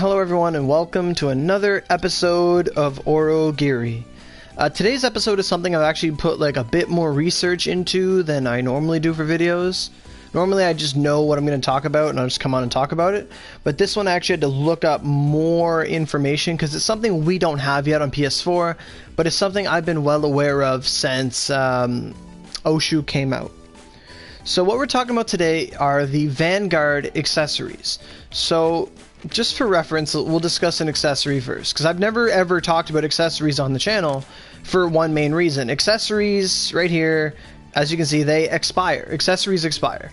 Hello everyone and welcome to another episode of Aurogiri. Today's episode is something I've actually put like a bit more research into than I normally do for videos. Normally I just know what I'm going to talk about and I'll just come on and talk about it. But this one I actually had to look up more information because it's something we don't have yet on PS4, but it's something I've been well aware of since Oshu came out. So what we're talking about today are the Vanguard accessories. So just for reference, we'll discuss an accessory first, because I've never ever talked about accessories on the channel for one main reason. Accessories, right here, as you can see, they expire. Accessories expire.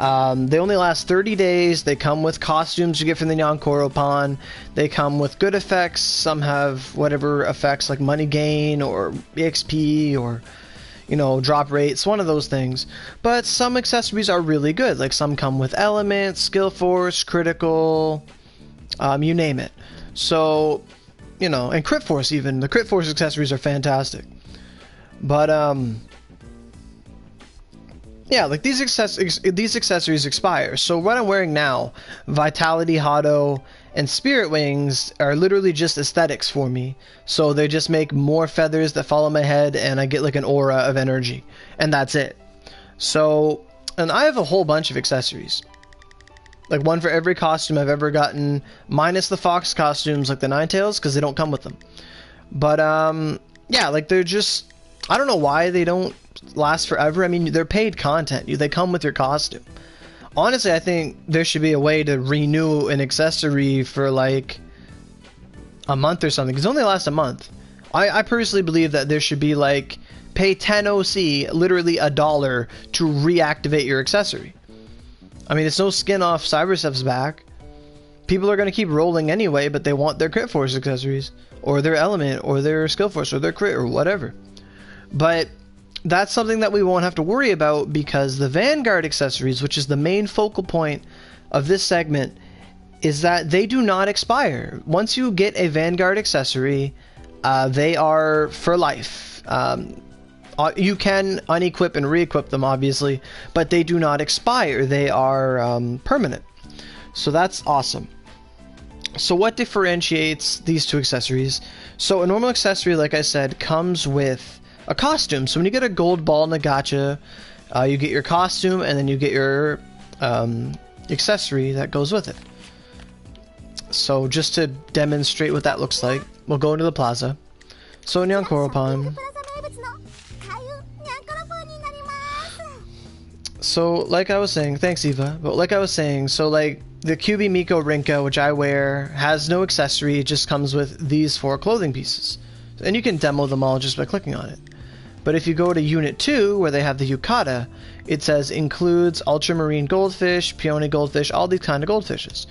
They only last 30 days. They come with costumes you get from the Nyankoropan. They come with good effects. Some have whatever effects like money gain or EXP or, you know, drop rates, one of those things. But some accessories are really good. Like some come with elements, skill force, critical, you name it. So, you know, and crit force even. The crit force accessories are fantastic. But, yeah, like these accessories expire. So what I'm wearing now, Vitality Hado and Spirit Wings, are literally just aesthetics for me. So they just make more feathers that follow my head and I get like an aura of energy. And that's it. So, and I have a whole bunch of accessories. Like one for every costume I've ever gotten, minus the fox costumes like the Ninetales, because they don't come with them. But, yeah, like they're just, I don't know why they don't last forever. I mean, they're paid content. They come with your costume. Honestly, I think there should be a way to renew an accessory for like a month or something, because it only lasts a month. I personally believe that there should be like, pay 10 OC, literally $1, to reactivate your accessory. I mean, it's no skin off Cybercep's back. People are going to keep rolling anyway, but they want their crit force accessories, or their element, or their skill force, or their crit, or whatever. But that's something that we won't have to worry about, because the Vanguard accessories, which is the main focal point of this segment, is that they do not expire. Once you get a Vanguard accessory, they are for life. You can unequip and re-equip them, obviously, but they do not expire. They are permanent. So that's awesome. So what differentiates these two accessories? So a normal accessory, like I said, comes with a costume. So when you get a gold ball in a gacha, you get your costume and then you get your accessory that goes with it. So just to demonstrate what that looks like, we'll go into the plaza. So Nyankoropan. So like I was saying, thanks Eva, but like I was saying, so like the QB Miko Rinka, which I wear, has no accessory. It just comes with these 4 clothing pieces. And you can demo them all just by clicking on it. But if you go to Unit 2, where they have the Yukata, it says includes ultramarine goldfish, peony goldfish, all these kind of goldfishes.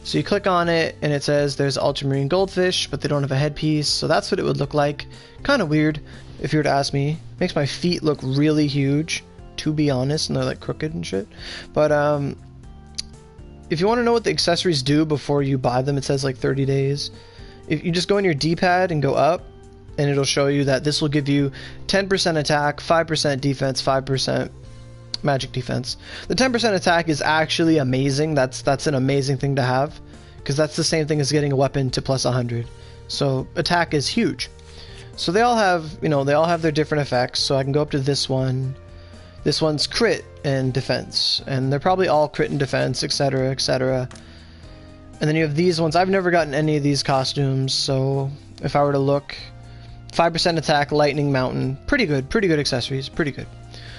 So you click on it, and it says there's ultramarine goldfish, but they don't have a headpiece, so that's what it would look like. Kind of weird, if you were to ask me. Makes my feet look really huge, to be honest, and they're like crooked and shit. But, if you want to know what the accessories do before you buy them, it says like 30 days. If you just go on your D-pad and go up, and it'll show you that this will give you 10% attack, 5% defense, 5% magic defense. The 10% attack is actually amazing. That's an amazing thing to have, because that's the same thing as getting a weapon to plus 100. So attack is huge. So they all have, you know, they all have their different effects. So I can go up to this one. This one's crit and defense, and they're probably all crit and defense, etc., etc. And then you have these ones. I've never gotten any of these costumes, so if I were to look, 5% attack, lightning mountain, pretty good accessories, pretty good.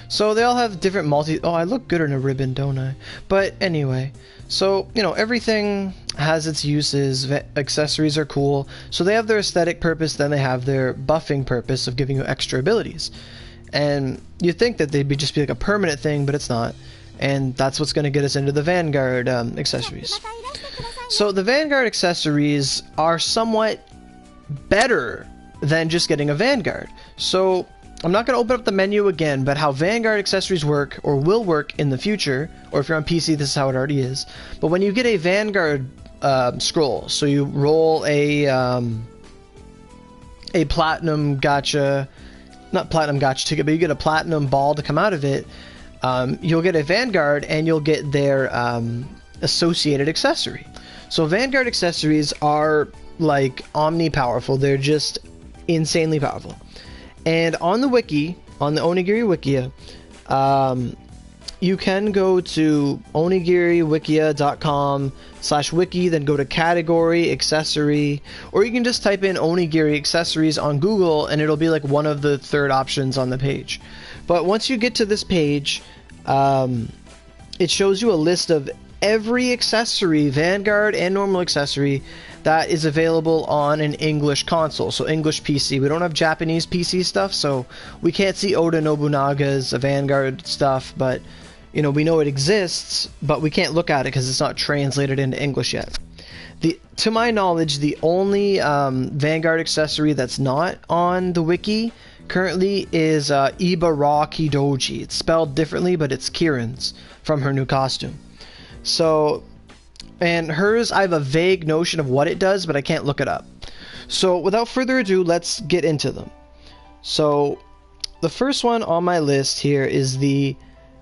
So they all have different oh, I look good in a ribbon, don't I? But anyway, so, you know, everything has its uses. Accessories are cool. So they have their aesthetic purpose, then they have their buffing purpose of giving you extra abilities. And you'd think that they'd just be like a permanent thing, but it's not. And that's what's going to get us into the Vanguard accessories. So the Vanguard accessories are somewhat better than just getting a Vanguard. So I'm not going to open up the menu again, but how Vanguard accessories work, or will work in the future, or if you're on PC, this is how it already is. But when you get a Vanguard scroll, so you roll a platinum gacha, not platinum gacha ticket, but you get a platinum ball to come out of it, you'll get a Vanguard and you'll get their associated accessory. So Vanguard accessories are like omni-powerful. They're just insanely powerful. And on the wiki, on the Onigiri Wikia, you can go to onigiriwikia.com/wiki, then go to category, accessory, or you can just type in Onigiri accessories on Google and it'll be like one of the third options on the page. But once you get to this page, it shows you a list of every accessory, Vanguard and normal accessory, that is available on an English console, so English PC. We don't have Japanese PC stuff, so we can't see Oda Nobunaga's Vanguard stuff, but you know, we know it exists, but we can't look at it because it's not translated into English yet. To my knowledge, the only Vanguard accessory that's not on the wiki currently is Ibaraki Doji. It's spelled differently, but it's Kirin's from her new costume. So, and hers, I have a vague notion of what it does, but I can't look it up. So, without further ado, let's get into them. So, the first one on my list here is the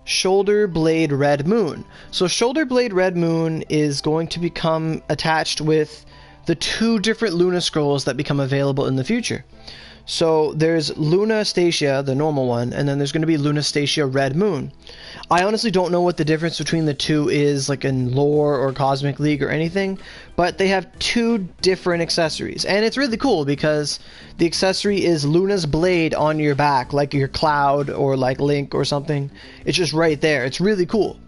Shoulder Blade Red Moon. So Shoulder Blade Red Moon is going to become attached with the 2 different Luna Scrolls that become available in the future. So there's Luna Stasia, the normal one, and then there's going to be Luna Stasia Red Moon. I honestly don't know what the difference between the two is, like in lore or Cosmic League or anything, but they have 2 different accessories. And it's really cool because the accessory is Luna's blade on your back, like your Cloud or like Link or something. It's just right there. It's really cool.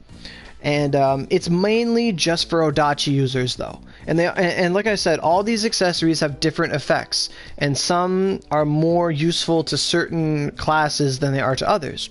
And it's mainly just for Odachi users though. And like I said, all these accessories have different effects, and some are more useful to certain classes than they are to others.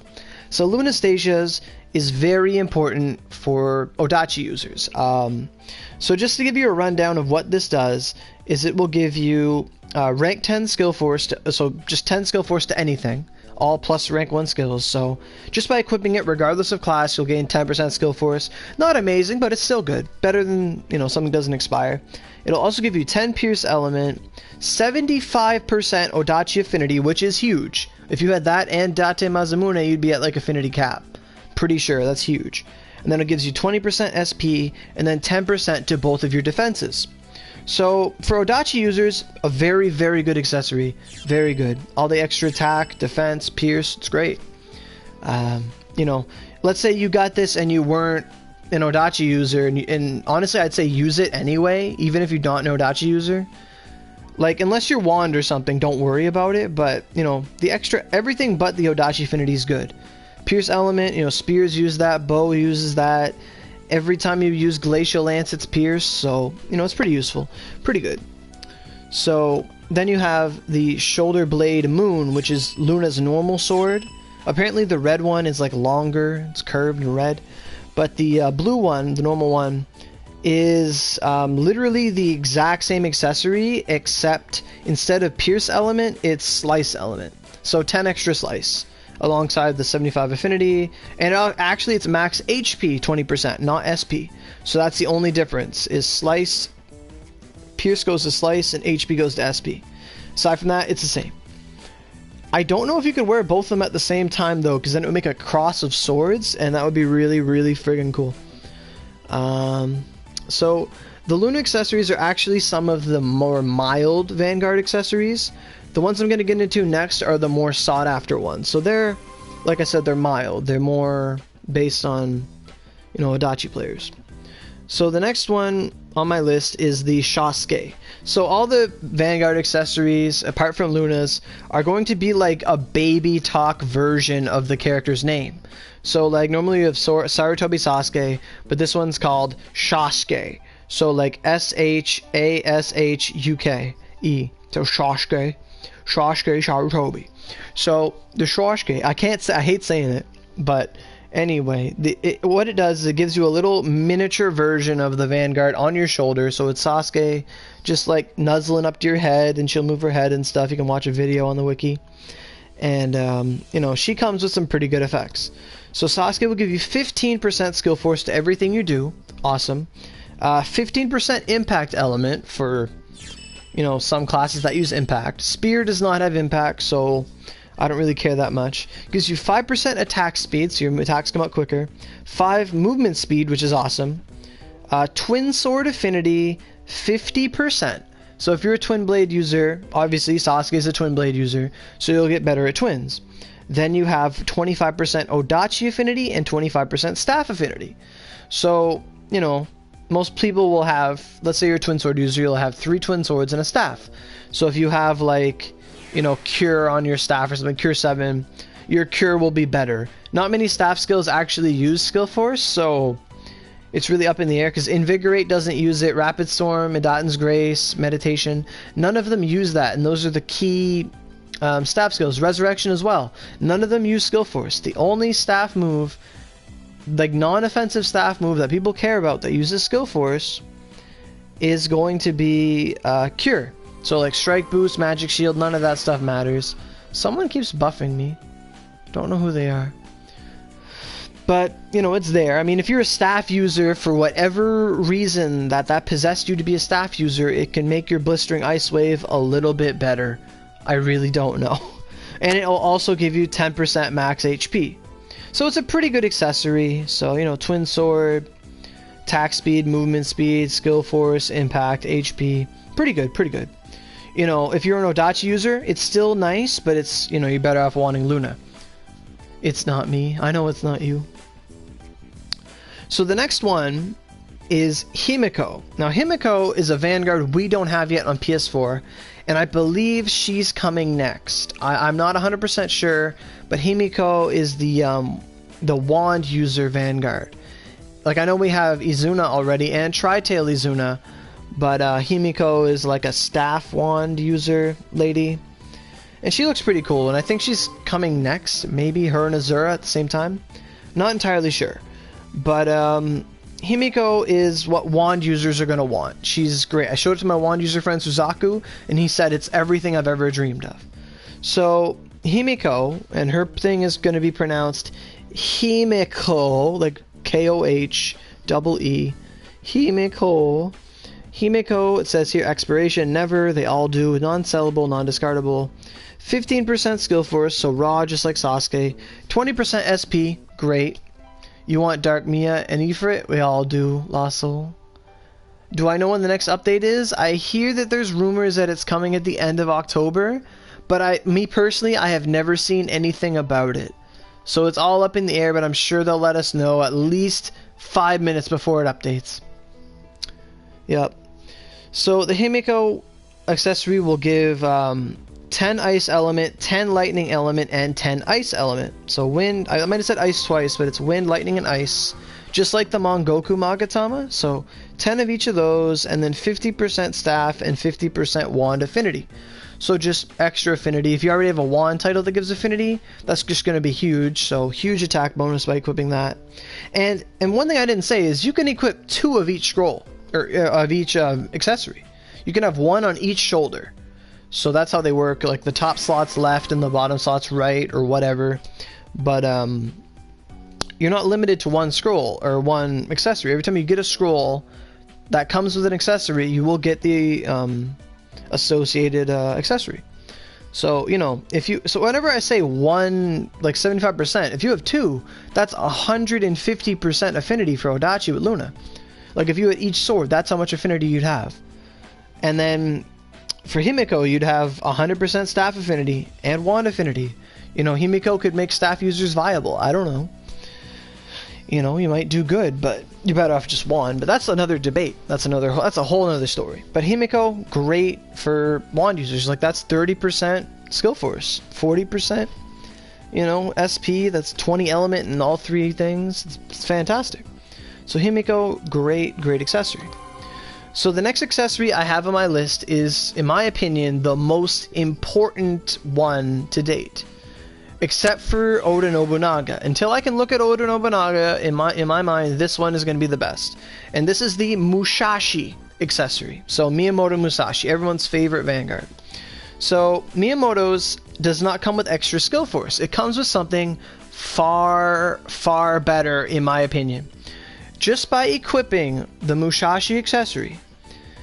So Luna Stasia's is very important for Odachi users. So just to give you a rundown of what this does, is it will give you rank 10 skill force, so just 10 skill force to anything, all plus rank 1 skills. So just by equipping it, regardless of class, you'll gain 10% skill force. Not amazing, but it's still good. Better than, you know, something doesn't expire. It'll also give you 10 Pierce Element, 75% Odachi Affinity, which is huge. If you had that and Date Mazamune, you'd be at like Affinity Cap. Pretty sure, that's huge. And then it gives you 20% SP, and then 10% to both of your defenses. So, for Odachi users, a very, very good accessory. Very good. All the extra attack, defense, pierce, it's great. You know, let's say you got this and you weren't an Odachi user, and honestly, I'd say use it anyway, even if you're not an Odachi user. Like, unless you're Wand or something, don't worry about it, but, you know, the extra, everything but the Odachi Affinity is good. Pierce Element, you know, Spears use that, Bow uses that. Every time you use Glacial Lance, it's Pierce, so, you know, it's pretty useful. Pretty good. So, then you have the Shoulder Blade Moon, which is Luna's normal sword. Apparently the red one is, like, longer, it's curved and red. But the blue one, the normal one, is literally the exact same accessory, except instead of Pierce Element, it's Slice Element. So 10 extra Slice, alongside the 75 Affinity, and actually it's max HP 20%, not SP. So that's the only difference, is Slice, Pierce goes to Slice, and HP goes to SP. Aside from that, it's the same. I don't know if you could wear both of them at the same time though, because then it would make a cross of swords, and that would be really, really friggin' cool. So the Luna accessories are actually some of the more mild Vanguard accessories. The ones I'm going to get into next are the more sought after ones. So they're, like I said, they're mild. They're more based on, you know, Odachi players. So the next one on my list is the Sasuke. So all the Vanguard accessories, apart from Luna's, are going to be like a baby talk version of the character's name. So like normally you have Sarutobi Sasuke, but this one's called Sasuke. So like S-H-A-S-H-U-K-E. So Sasuke. Sasuke Sarutobi. So the Sasuke, I hate saying it, but anyway, what it does is it gives you a little miniature version of the Vanguard on your shoulder. So it's Sasuke just like nuzzling up to your head, and she'll move her head and stuff. You can watch a video on the wiki. And, you know, she comes with some pretty good effects. So Sasuke will give you 15% skill force to everything you do. Awesome. 15% impact element for, you know, some classes that use impact. Spear does not have impact, so I don't really care that much. Gives you 5% attack speed, so your attacks come out quicker. 5 movement speed, which is awesome. Twin sword affinity, 50%. So if you're a twin blade user, obviously Sasuke is a twin blade user, so you'll get better at twins. Then you have 25% Odachi affinity and 25% staff affinity. So, you know, most people will have, let's say you're a twin sword user, you'll have 3 twin swords and a staff. So if you have like, you know, cure on your staff or something, cure 7, your cure will be better. Not many staff skills actually use skill force, so it's really up in the air, because Invigorate doesn't use it, Rapid Storm, Midaten's Grace, Meditation, none of them use that, and those are the key staff skills. Resurrection as well, none of them use skill force. The only staff move, like non-offensive staff move that people care about that uses skill force, is going to be cure. So like strike boost, magic shield, none of that stuff matters. Someone keeps buffing me, don't know who they are, but you know, it's there. I mean, if you're a staff user, for whatever reason that possessed you to be a staff user, it can make your blistering ice wave a little bit better. I really don't know. And it will also give you 10% max HP. So it's a pretty good accessory. So, you know, twin sword, attack speed, movement speed, skill force, impact, HP. Pretty good, pretty good. You know, if you're an Odachi user, it's still nice, but it's, you know, you're better off wanting Luna. It's not me. I know it's not you. So the next one is Himiko. Now, Himiko is a Vanguard we don't have yet on PS4, and I believe she's coming next. I'm not 100% sure, but Himiko is the wand user Vanguard. Like, I know we have Izuna already and Tri-Tail Izuna, but Himiko is like a staff wand user lady, and she looks pretty cool, and I think she's coming next. Maybe her and Azura at the same time. Not entirely sure, but Himiko is what wand users are going to want. She's great. I showed it to my wand user friend Suzaku, and he said it's everything I've ever dreamed of. So Himiko, and her thing is going to be pronounced Himiko, like K-O-H-E-E. Himiko. Himiko, it says here, expiration, never, they all do, non-sellable, non-discardable. 15% skill force, so raw, just like Sasuke. 20% SP, great. You want Dark Mia and Ifrit? We all do, Lasso. Do I know when the next update is? I hear that there's rumors that it's coming at the end of October, but me personally, I have never seen anything about it. So it's all up in the air, but I'm sure they'll let us know at least 5 minutes before it updates. Yep. So the Himiko accessory will give 10 ice element, 10 lightning element, and 10 ice element. So wind, I might have said ice twice, but it's wind, lightning, and ice. Just like the Mongoku Magatama. So 10 of each of those, and then 50% staff and 50% wand affinity. So just extra affinity. If you already have a wand title that gives affinity, that's just going to be huge. So huge attack bonus by equipping that. And one thing I didn't say is you can equip 2 of each scroll, or of each accessory. You can have 1 on each shoulder. So that's how they work, like the top slot's left and the bottom slot's right, or whatever. But you're not limited to 1 scroll or 1 accessory. Every time you get a scroll that comes with an accessory, you will get the associated accessory. So, you know, so whenever I say 1, like 75%, if you have 2, that's 150% affinity for Odachi with Luna. Like if you had each sword, that's how much affinity you'd have. And then for Himiko, you'd have 100% staff affinity and wand affinity. You know, Himiko could make staff users viable. I don't know. You know, you might do good, but you're better off just wand. But that's another debate. That's a whole other story. But Himiko, great for wand users. Like that's 30% skill force, 40%, you know, SP. That's 20 element in all 3 things. It's fantastic. So Himiko, great accessory. So the next accessory I have on my list is, in my opinion, the most important one to date. Except for Oda Nobunaga. Until I can look at Oda Nobunaga, in my mind, this one is going to be the best. And this is the Musashi accessory. So Miyamoto Musashi, everyone's favorite Vanguard. So Miyamoto's does not come with extra skill force. It comes with something far, far better, in my opinion. Just by equipping the Musashi accessory,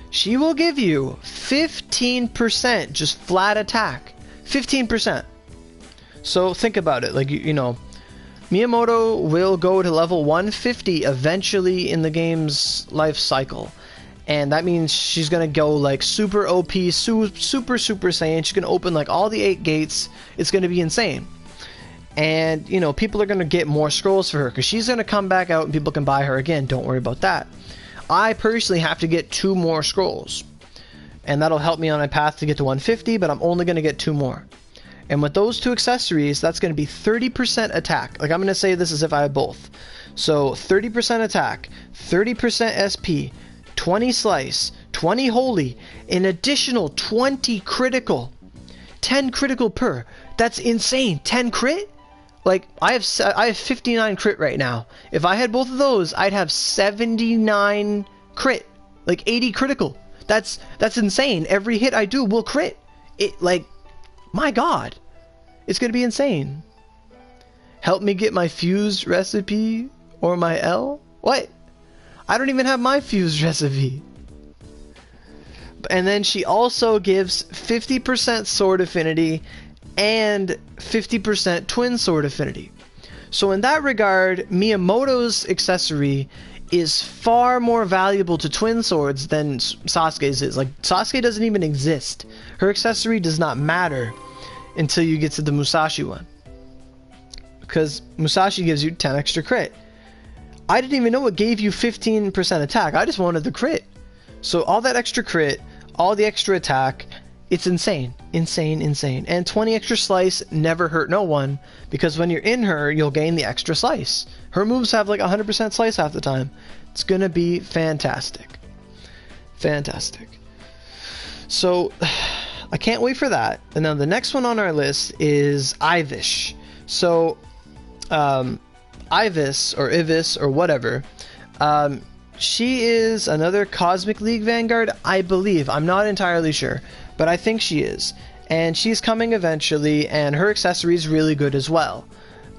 she will give you 15% just flat attack. 15%. So think about it. Like, you know, Miyamoto will go to level 150 eventually in the game's life cycle. And that means she's going to go like super OP, super Saiyan. She's going to open like all the 8 gates. It's going to be insane. And, you know, people are going to get more scrolls for her because she's going to come back out and people can buy her again. Don't worry about that. I personally have to get 2 more scrolls. And that'll help me on my path to get to 150, but I'm only going to get 2 more. And with those 2 accessories, that's going to be 30% attack. Like, I'm going to say this as if I have both. So 30% attack, 30% SP, 20 slice, 20 holy, an additional 20 critical, 10 critical per. That's insane. 10 crit? Like, I have 59 crit right now. If I had both of those, I'd have 79 crit. Like 80 critical. That's insane. Every hit I do will crit. It, like, my god. It's gonna be insane. Help me get my fused recipe or my L? What? I don't even have my fused recipe. And then she also gives 50% sword affinity and 50% twin sword affinity. So in that regard, Miyamoto's accessory is far more valuable to twin swords than Sasuke's is. Like, Sasuke doesn't even exist. Her accessory does not matter until you get to the Musashi one. Because Musashi gives you 10 extra crit. I didn't even know it gave you 15% attack. I just wanted the crit. So all that extra crit, all the extra attack, it's insane. Insane, insane. And 20 extra slice never hurt no one, because when you're in her, you'll gain the extra slice. Her moves have like 100% slice half the time. It's gonna be fantastic. Fantastic. So, I can't wait for that. And now the next one on our list is Ivis. So, Ivis, or Ivis, or whatever, she is another Cosmic League Vanguard, I believe. I'm not entirely sure, but I think she is. And she's coming eventually, and her accessory is really good as well.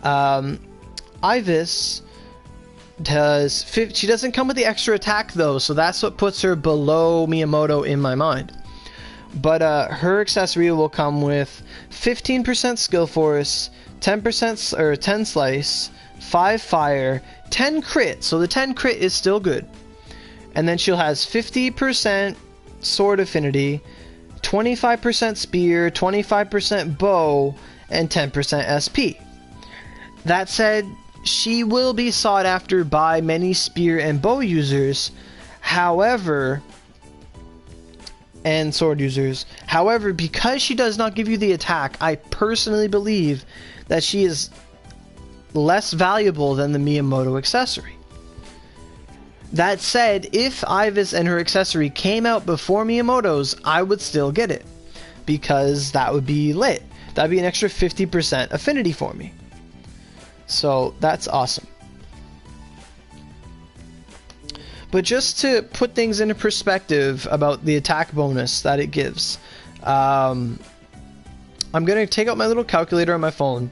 Ivis she doesn't come with the extra attack though, so that's what puts her below Miyamoto in my mind. But her accessory will come with 15% skill force, 10% or 10 slice, 5 fire, 10 crit. So the 10 crit is still good. And then she'll has 50% sword affinity, 25% spear, 25% bow, and 10% SP. That said, she will be sought after by many spear and bow users. However, and sword users. However, because she does not give you the attack, I personally believe that she is less valuable than the Miyamoto accessory. That said, if Ivis and her accessory came out before Miyamoto's, I would still get it, because that would be lit. That'd be an extra 50% affinity for me. So that's awesome. But just to put things into perspective about the attack bonus that it gives, I'm going to take out my little calculator on my phone,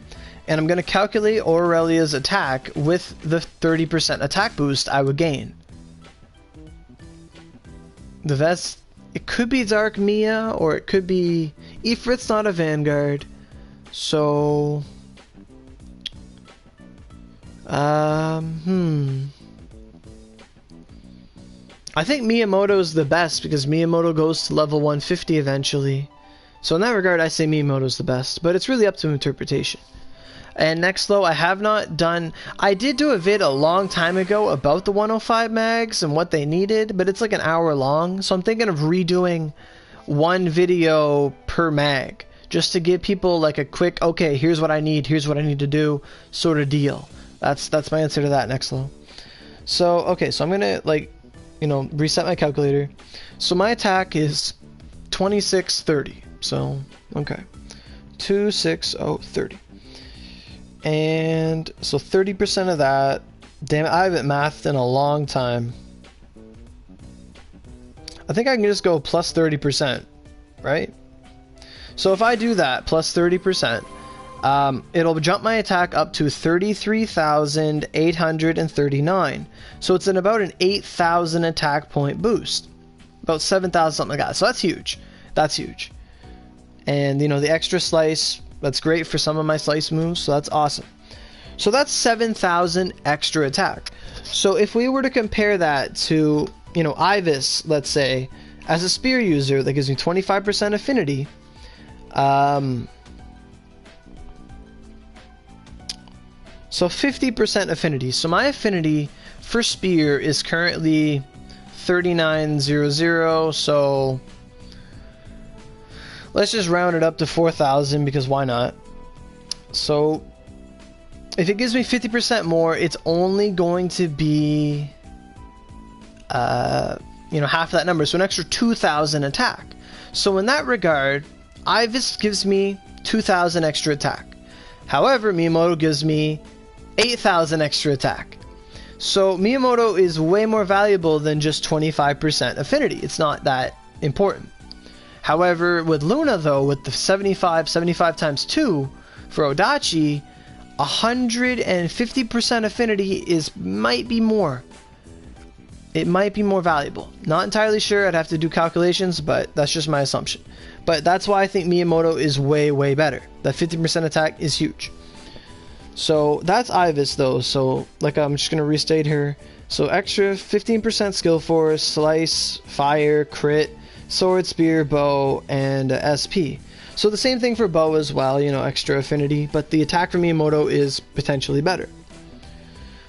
and I'm going to calculate Aurelia's attack with the 30% attack boost I would gain. The vest, it could be Dark Mia, or it could be Ifrit's not a Vanguard, so I think Miyamoto's the best, because Miyamoto goes to level 150 eventually. So in that regard, I say Miyamoto's the best, but it's really up to interpretation. And next though, I have not done... I did do a vid a long time ago about the 105 mags and what they needed, but it's like an hour long, so I'm thinking of redoing one video per mag, just to give people like a quick, okay, here's what I need to do, sort of deal. That's my answer to that, next though. So, okay, so I'm gonna, like, you know, reset my calculator. So my attack is 2630. So, okay. 26030. And so 30% of that. Damn it, I haven't mathed in a long time. I think I can just go plus 30%, right? So if I do that, plus 30%, it'll jump my attack up to 33,839. So it's about an 8,000 attack point boost. About 7,000, something like that. So that's huge. That's huge. And, you know, the extra slice, that's great for some of my slice moves, so that's awesome. So that's 7,000 extra attack. So if we were to compare that to, you know, Ivis, let's say, as a spear user, that gives me 25% affinity. So 50% affinity. So my affinity for spear is currently 3900, so let's just round it up to 4,000 because why not? So if it gives me 50% more, it's only going to be you know, half that number, so an extra 2,000 attack. So in that regard, Ivis gives me 2,000 extra attack. However, Miyamoto gives me 8,000 extra attack. So Miyamoto is way more valuable than just 25% affinity. It's not that important. However, with Luna though, with the 75 times 2 for Odachi, 150% affinity might be more. It might be more valuable. Not entirely sure, I'd have to do calculations, but that's just my assumption. But that's why I think Miyamoto is way, way better. That 50% attack is huge. So that's Ivis though, so like I'm just going to restate her. So extra 15% skill force, slice, fire, crit, sword, spear, bow, and SP. So the same thing for bow as well, you know, extra affinity, but the attack from Miyamoto is potentially better.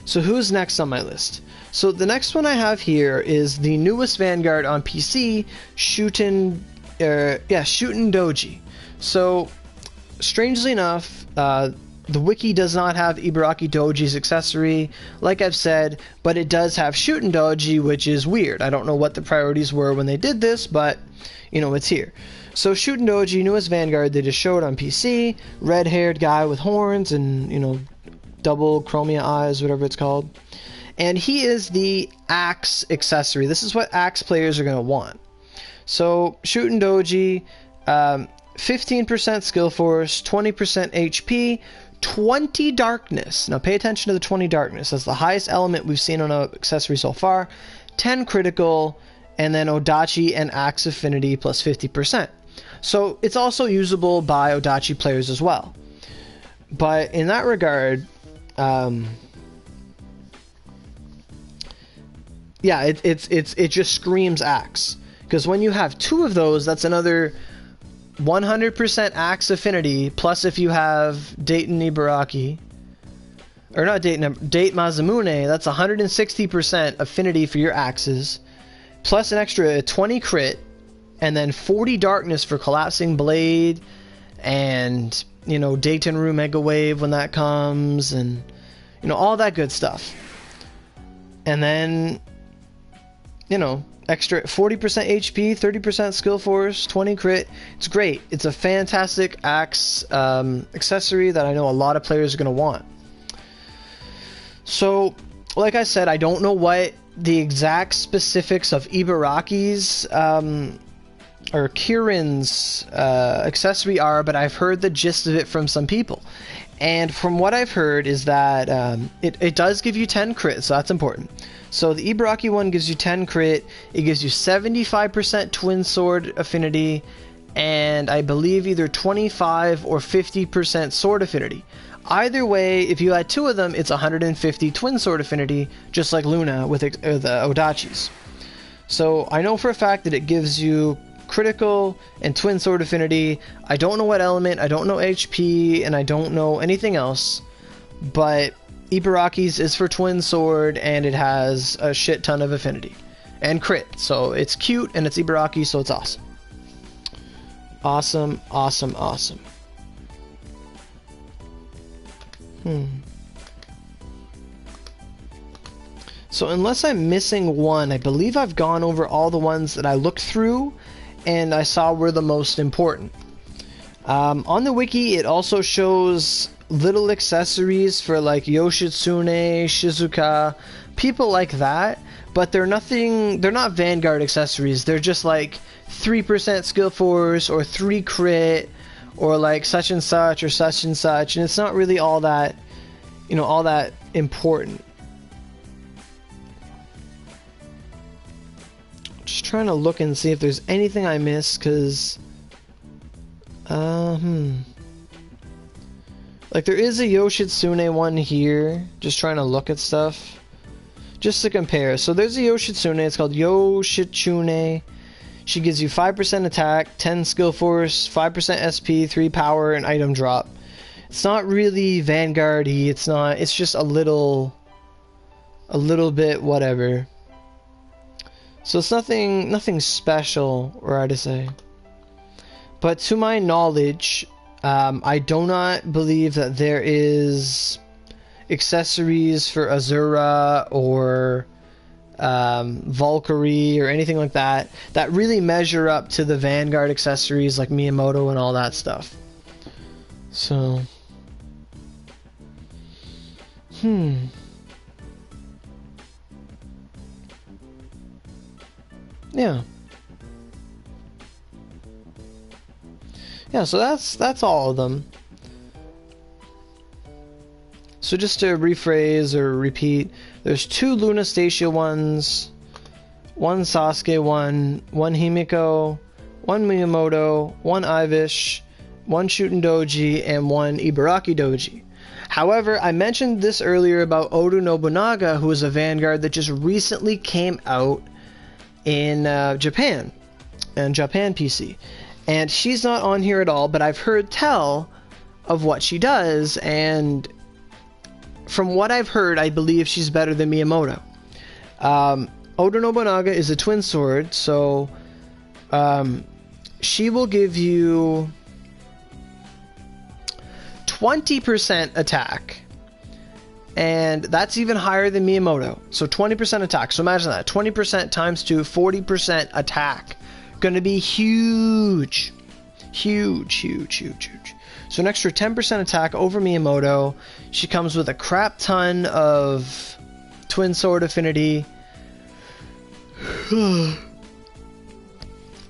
So who's next on my list? So the next one I have here is the newest Vanguard on PC, Shuten Doji. So strangely enough, the wiki does not have Ibaraki Doji's accessory, like I've said, but it does have Shuten Doji, which is weird. I don't know what the priorities were when they did this, but, you know, it's here. So Shuten Doji, newest Vanguard, they just showed on PC, red-haired guy with horns and, you know, double chromia eyes, whatever it's called. And he is the axe accessory. This is what axe players are going to want. So Shuten Doji, 15% skill force, 20% HP, 20 darkness. Now pay attention to the 20 darkness. That's the highest element we've seen on an accessory so far. 10 critical, and then Odachi and axe affinity plus 50%. So it's also usable by Odachi players as well. But in that regard, yeah, it just screams axe. Because when you have two of those, that's another 100% axe affinity, plus if you have Date Ibaraki, or not Date Masamune, that's 160% affinity for your axes, plus an extra 20 crit, and then 40 darkness for collapsing blade, and, you know, Dayton Mega Wave when that comes, and, you know, all that good stuff. And then, you know, extra 40% HP, 30% skill force, 20 crit. It's great. It's a fantastic axe accessory that I know a lot of players are going to want. So, like I said, I don't know what the exact specifics of Ibaraki's or Kirin's accessory are, but I've heard the gist of it from some people. And from what I've heard is that it does give you 10 crit, so that's important. So the Ibaraki one gives you 10 crit, it gives you 75% twin sword affinity, and I believe either 25 or 50% sword affinity. Either way, if you add two of them, it's 150 twin sword affinity, just like Luna with the Odachis. So I know for a fact that it gives you critical and twin sword affinity. I don't know what element, I don't know HP, and I don't know anything else, but Ibaraki's is for twin sword, and it has a shit ton of affinity and crit, so it's cute, and it's Ibaraki, so it's awesome. Awesome, awesome, awesome. So unless I'm missing one, I believe I've gone over all the ones that I looked through and I saw were the most important. On the wiki, it also shows little accessories for like Yoshitsune, Shizuka, people like that, but they're not Vanguard accessories. They're just like 3% skill force or 3 crit or like such and such or such and such, and it's not really all that, you know, all that important. Just trying to look and see if there's anything I missed, because like Like, there is a Yoshitsune one here. Just trying to look at stuff. Just to compare. So there's a Yoshitsune. It's called Yoshitsune. She gives you 5% attack, 10 skill force, 5% SP, 3 power, and item drop. It's not really Vanguard-y. It's not. It's just a little bit whatever. So it's nothing special, or to say. But to my knowledge, I do not believe that there is accessories for Azura or Valkyrie or anything like that that really measure up to the Vanguard accessories like Miyamoto and all that stuff. So, yeah. Yeah, so that's all of them. So just to rephrase or repeat, there's 2 Lunastasia ones, 1 Sasuke one, 1 Himiko, 1 Miyamoto, 1 Ivis, 1 Shuten Doji, and 1 Ibaraki Doji. However, I mentioned this earlier about Oda Nobunaga, who is a Vanguard that just recently came out in Japan, and Japan PC. And she's not on here at all, but I've heard tell of what she does, and from what I've heard, I believe she's better than Miyamoto. Oda Nobunaga is a twin sword, so she will give you 20% attack, and that's even higher than Miyamoto. So 20% attack. So imagine that, 20% times 2, 40% attack. Gonna be huge. So an extra 10% attack over Miyamoto. She comes with a crap ton of twin sword affinity.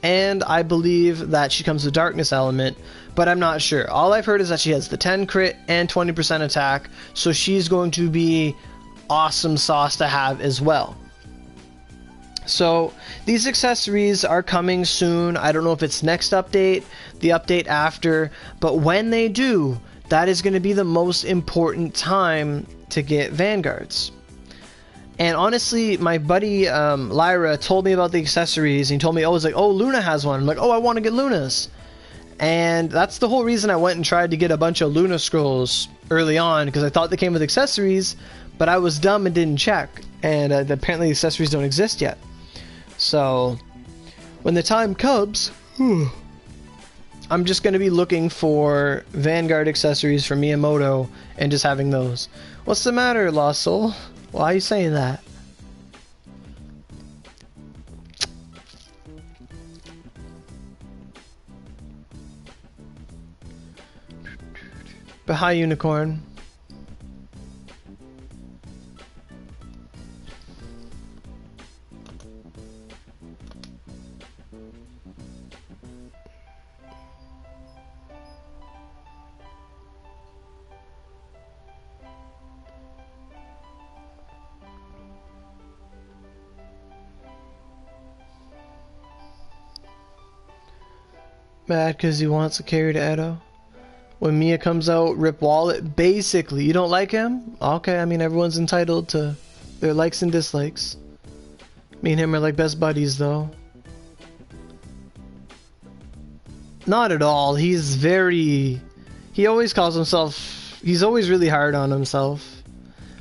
And I believe that she comes with darkness element, but I'm not sure. All I've heard is that she has the 10 crit and 20% attack, so she's going to be awesome sauce to have as well. So these accessories are coming soon. I don't know if it's next update, the update after, but when they do, that is going to be the most important time to get Vanguards. And honestly, my buddy Lyra told me about the accessories, and he told me, oh, Luna has one. I'm like, oh, I want to get Luna's. And that's the whole reason I went and tried to get a bunch of Luna scrolls early on, because I thought they came with accessories, but I was dumb and didn't check. And apparently the accessories don't exist yet. So, when the time comes, I'm just going to be looking for Vanguard accessories for Miyamoto and just having those. What's the matter, Lost Soul? Why are you saying that? But hi, Unicorn. Mad because he wants to carry to Edo. When Mia comes out, rip wallet. Basically, you don't like him? Okay, I mean, everyone's entitled to their likes and dislikes. Me and him are like best buddies, though. Not at all. He's very... He always calls himself... He's always really hard on himself.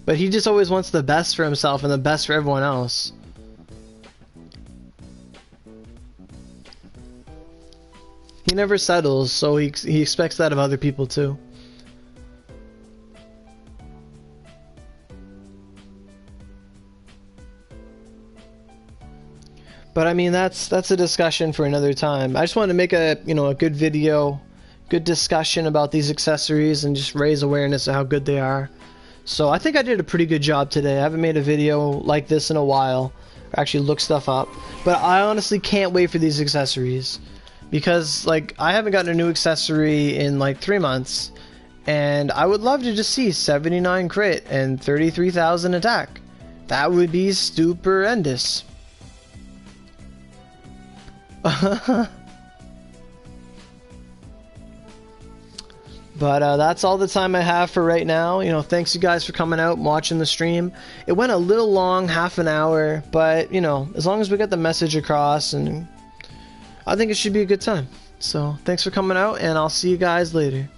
But he just always wants the best for himself and the best for everyone else. He never settles, so he expects that of other people too. But I mean, that's a discussion for another time. I just wanted to make a good video, good discussion about these accessories and just raise awareness of how good they are. So I think I did a pretty good job today. I haven't made a video like this in a while, or actually look stuff up. But I honestly can't wait for these accessories. Because, like, I haven't gotten a new accessory in, like, 3 months. And I would love to just see 79 crit and 33,000 attack. That would be stupendous. But that's all the time I have for right now. You know, thanks you guys for coming out and watching the stream. It went a little long, half an hour, but you know, as long as we get the message across, and I think it should be a good time. So thanks for coming out, and I'll see you guys later.